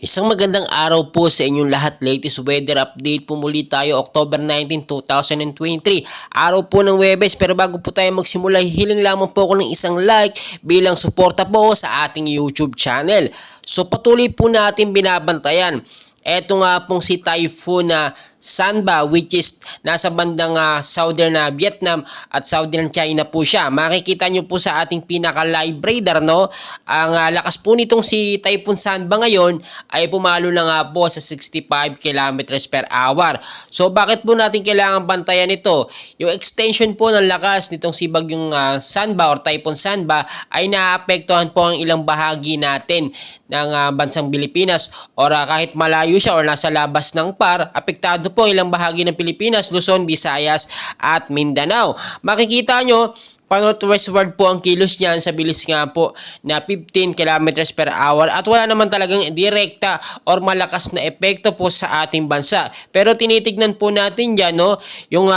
Isang magandang araw po sa inyong lahat. Latest weather update po muli tayo, October 19, 2023. Araw po ng Huwebes, pero bago po tayo magsimula, hihiling lamang po ako ng isang like bilang suporta po sa ating YouTube channel. So patuloy po natin binabantayan. Eto nga pong si Typhoon na Sanba, which is nasa bandang southern Vietnam at southern China po siya. Makikita nyo po sa ating pinaka-live radar, no? Ang lakas po nitong si Typhoon Sanba ngayon ay pumalo na nga po sa 65 kilometers per hour. So bakit po natin kailangan bantayan ito? Yung extension po ng lakas nitong si Bagyong Sanba or Typhoon Sanba ay naapektuhan po ang ilang bahagi natin ng bansang Pilipinas or kahit malayo siya or nasa labas ng PAR, apektado po ilang bahagi ng Pilipinas, Luzon, Visayas at Mindanao. Makikita nyo, pa-northwestward po ang kilos niyan sa bilis nga po na 15 kilometers per hour at wala naman talagang direkta or malakas na epekto po sa ating bansa. Pero tinitignan po natin dyan, no, yung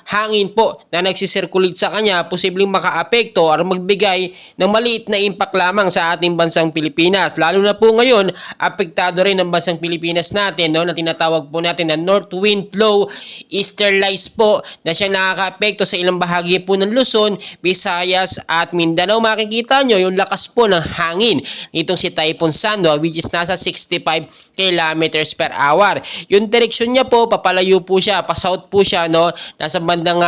hangin po na nagsisirculate sa kanya, posibleng makaapekto or magbigay ng maliit na impact lamang sa ating bansang Pilipinas. Lalo na po ngayon, apektado rin ang bansang Pilipinas natin, no, na tinatawag po natin na North Wind Flow Easterlies po na siya nakakaapekto sa ilang bahagi po ng Luzon, Visayas at Mindanao. Makikita nyo yung lakas po ng hangin nitong si Typhoon Sanba, which is nasa 65 kilometers per hour. Yung direksyon niya po, papalayo po siya, pa-south po siya, no? Nasa bandang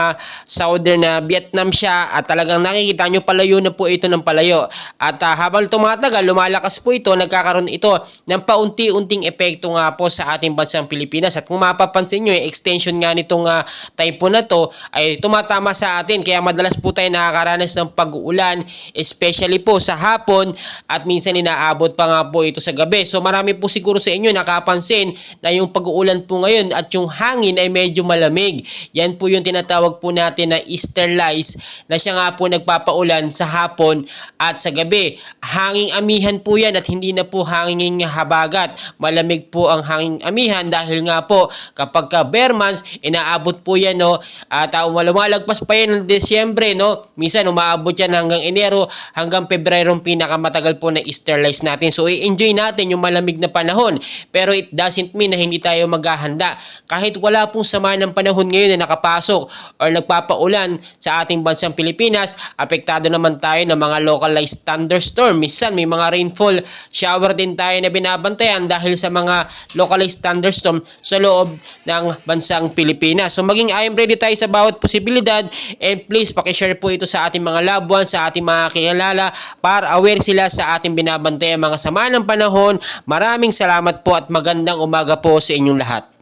southern Vietnam siya at talagang nakikita nyo palayo na po ito ng palayo. At habang tumatagal, lumalakas po ito, nagkakaroon ito ng paunti-unting epekto nga po sa ating bansang Pilipinas. At kung mapapansin nyo, yung extension nga nitong typhoon na to ay tumatama sa atin, kaya madalas po tayo nakakaranas ng pag-uulan, especially po sa hapon at minsan inaabot pa nga po ito sa gabi. So marami po siguro sa inyo nakapansin na yung pag-uulan po ngayon at yung hangin ay medyo malamig. Yan po yung tinatawag po natin na easterlies na siya nga po nagpapaulan sa hapon at sa gabi. Hanging amihan po yan at hindi na po hanging habagat. Malamig po ang hanging amihan dahil nga po kapag bare months, inaabot po yan, no, at lumalagpas pa yan ng Desyembre, no. Minsan umaabot yan hanggang Enero, hanggang Pebrero pinakamatagal po na easterlies natin. So i-enjoy natin yung malamig na panahon. Pero it doesn't mean na hindi tayo maghahanda. Kahit wala pong sama ng panahon ngayon na nakapasok or nagpapaulan sa ating bansang Pilipinas, apektado naman tayo ng mga localized thunderstorm. Minsan may mga rainfall shower din tayo na binabantayan dahil sa mga localized thunderstorm sa loob ng bansang Pilipinas. So maging I am ready tayo sa bawat posibilidad, and please pakishare po ito sa ating mga loved ones, sa ating mga kilala para aware sila sa ating binabantayan mga sama ng panahon. Maraming salamat po at magandang umaga po sa inyong lahat.